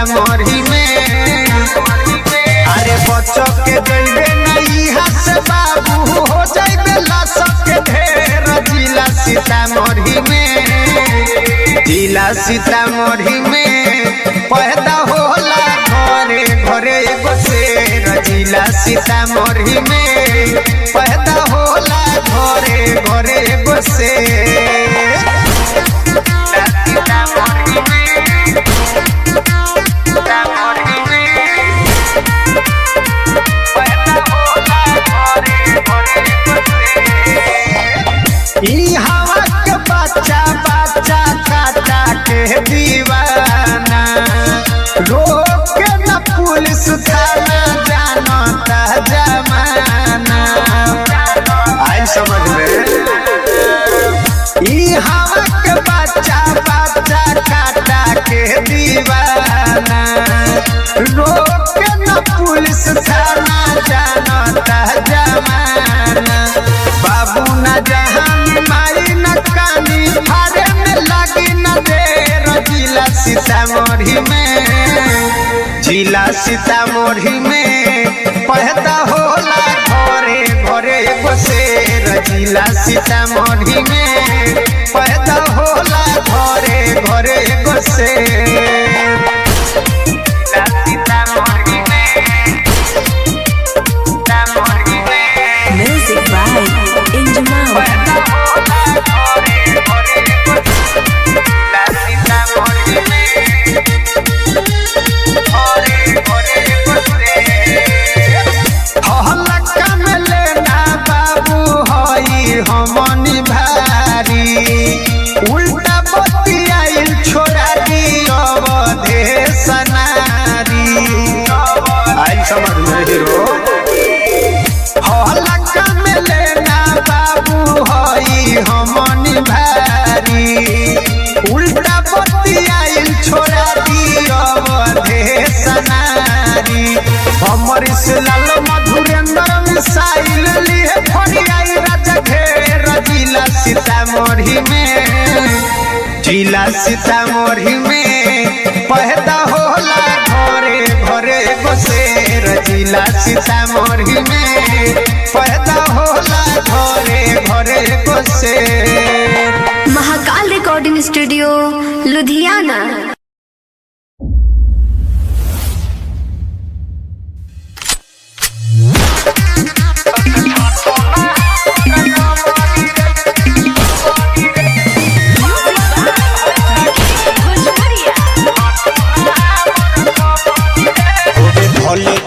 सीतामढ़ी में। अरे बच्चों के जइबे नहीं हस बाबू हो जाइबे लाशक के ढेर जिला सीतामढ़ी में। जिला सीतामढ़ी में पैदा होला घरे घरे एगो शेर। जिला सीतामढ़ी में पैदा होला घरे घरे एगो शेर। बच्चा बच्चा काटा के दीवाना रोक न पुलिस थाना जानता जमाना। आई समझ में के बच्चा बच्चा काटा के दीवाना रोक न पुलिस थाना जानता जमाना। बाबू न जहान मारी न कानी फारे में लगी न देर। जिला सीतामढ़ी में। जिला सीतामढ़ी में पैदा होला घरे घरे एगो शेर। जिला सीतामढ़ी में पैदा होला घरे घरे एगो शेर। Music by Injamal. हमनी भारी उल्टा बतियाइल छोड़ा दी अवधेश नारी। आई समझ में हीरो हल्का में लेना बाबू हई हमनी भारी उल्टा बतियाइल छोड़ा दी अवधेश नारी। हमर लाल मधुरेंद्र मिसाइल लिए फड़ियाई राजा घेर। जिला सीतामढ़ी में। जिला सीतामढ़ी में पैदा होला घरे घरे एगो शेर। जिला सीतामढ़ी में पैदा होला घरे घरे एगो शेर। Mahakal recording studio Ludhiana.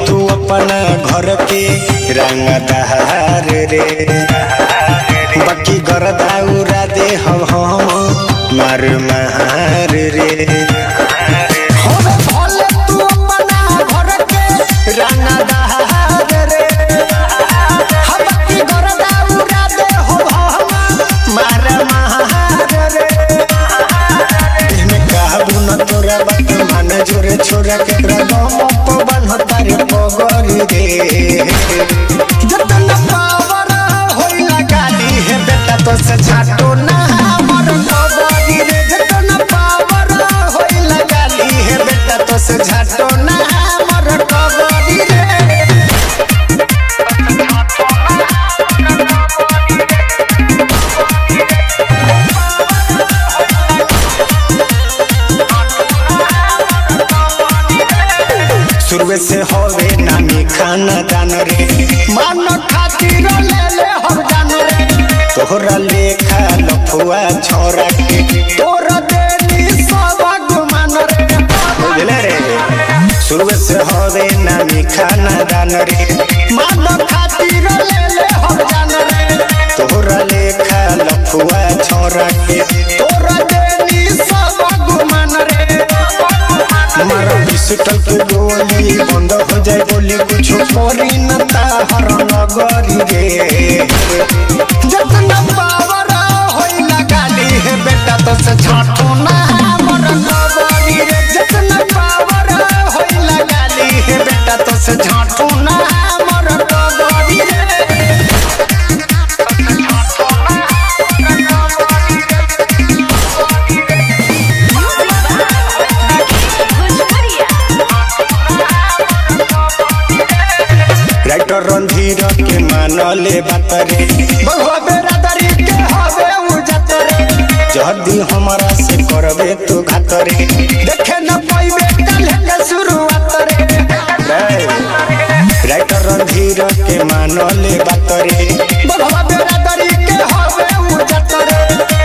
तू अपना घर के रंगदार रे बाकी गरदा उड़ा दे हम मार मार रे। तू अपना घर के रंगदार रे बाकी गरदा उड़ा दे हम मार मार रे। कहबू न तोरा बात मान जोरे छोरा के तारे पगरी रे। जतन पावर होइला गाली है बेटा तो से छाटो ना हमर पगरी रे। जतन पावर होइला गाली है बेटा तो से छाटो ना हमर पगरी रे। शुरू से होवे नामी खाना दान रे मान खातिर ले ले हम जान रे। तोहरा लेखा लफुआ छोरा के तोरा देली सब गुमान रे। बुझले रे शुरू से होवे नामी खाना दान रे मान खातिर ले ले हम जान रे। तोहरा लेखा लफुआ छोरा के तोरा देली सब गुमान रे। हमारा पिस्टल के गोली बंद हो जाए बोली कुछ करी न ताहर नगरी रे। जतना पावर होइला गाली है बेटा तो से छाटो ना हमर नगरी रे। जतना पावर होइला गाली है बेटा तो से छाटो ना हमर नगरी रे। मानले बात रे बहुआ बेरादरी के हवे उजत रे जदी हमरा से करबे तू घात रे देखे न पाइबे काल्हे के शुरुआत रे राइटर रणधीर के मानले बात रे बहुआ बेरादरी के हवे उजत रे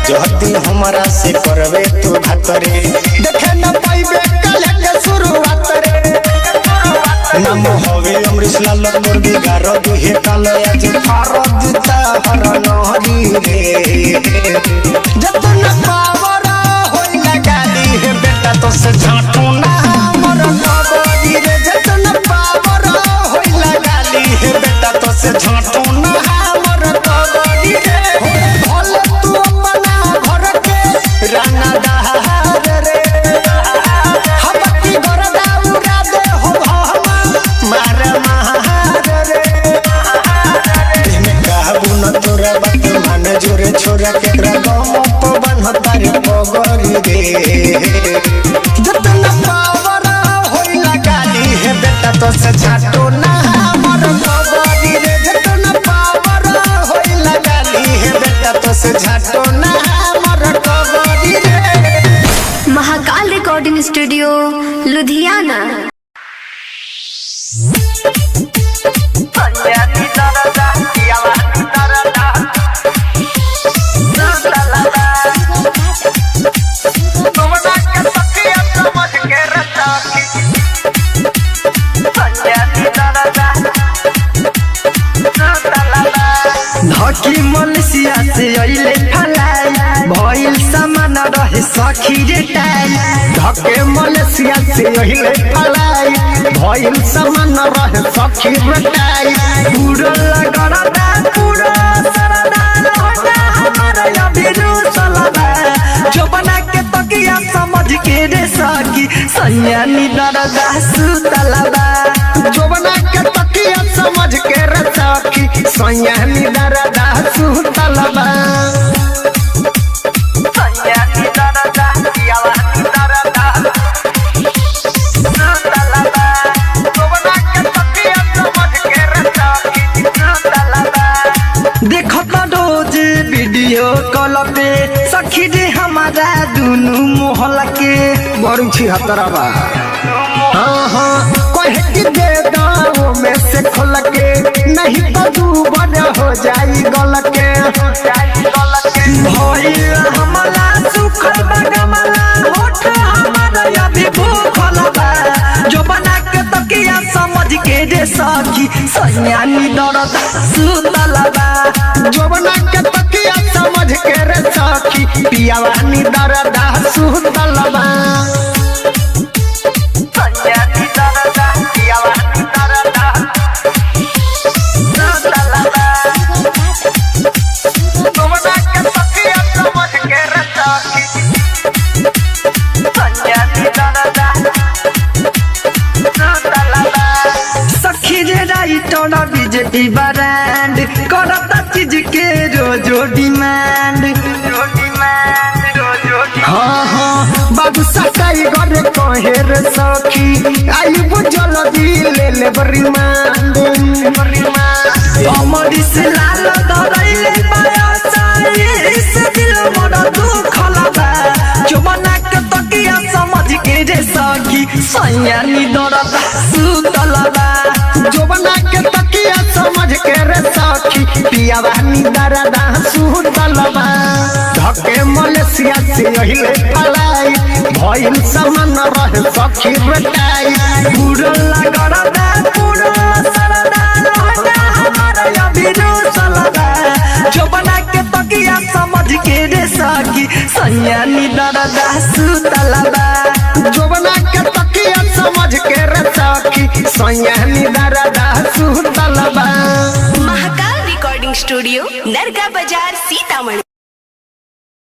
जदी हमरा से करबे तू घात रे देखे न पाइबे काल्हे के शुरुआत रे नाम हवे अमृत लाल मोर बिगार दुहे काल आज फारद ताहर नहरी रे जतन पावर होई लगाली हे बेटा तो से झाटू ना हमर नगरी रे जतन पावर होई लगाली हे बेटा तो से झाटू ना हमर नगरी रे भले तू अपना घर के राना दहार रे हबकी घर दाउरा दे हो मारे महार रे देमे कहबू न तोरा बात मान जोरे छोरा केकरा गम पवन तारे पगरी रे जतन पावर होई लगाली हे बेटा तो से झाटो ना हमर पगरी रे जतन पावर होई लगाली हे बेटा तो से झाटो ना हमर पगरी रे। Mahakal recording studio Ludhiana. धकी मलेशिया से अइले फलाई भइल सामान रहे सखी रे टाई धके मलेशिया से अइले फलाई भइल सामान रहे सखी रे टाई पूरा लगड़ा पूरा सरदा लहटा हमारा अभिरू सलबा जो बना के तकिया समझ के रे सखी सैया नी दरदा सुतलबा जो बना के तकिया समझ के रे सखी सैया नी दरदा सुतलबा सैया नी दरदा यावा नी दरदा सुतलबा जो बना के तकिया समझ के रे सखी सुतलबा देखो तो रोज वीडियो कॉल पे सखी रे हमारा दुनु मोहल्ला के बरू छी हतराबा हाँ हाँ कहे कि दे दाओ में से खोल के नहीं तो डूबन हो जाई गल के भइल हमला सुखल बगमला होठ हमारा अभी भूखल बा जो बना के तकिया समझ के रे सखी सैया नी दरद सुतल बा जो बना के तकिया समझ के रे सखी पियावा नी दरद सुतल बा बीजेपी ब्रांड करता चीज के रोजो डिमांड हाँ हाँ बाबू सकाई घरे कहे रे सखी आई बुझल दी ले ले बरिमांड अमरी से लाल धरैले पाया इस दिल मोर दुख लगा जो बना के तकिया समझ के रे सखी सैया नी दरद सुतलबा जो बना के तकिया समझ के रे सखी पियावा नी दरद सुतलबा धके मलेशिया से अइले फलाई भइल सामान रहे सखी बेटाई पूरा लगड़ा पूरा सरदा लहटा हमारा अभिरू सलबा जो बना के तकिया समझ के रे सखी सैया नी दरद सुतलबा जो बना के तकिया समझ के रे सखी सैया नी दरद सुतलबा। महाकाल रिकॉर्डिंग स्टूडियो नरगा बाजार सीतामढ़ी।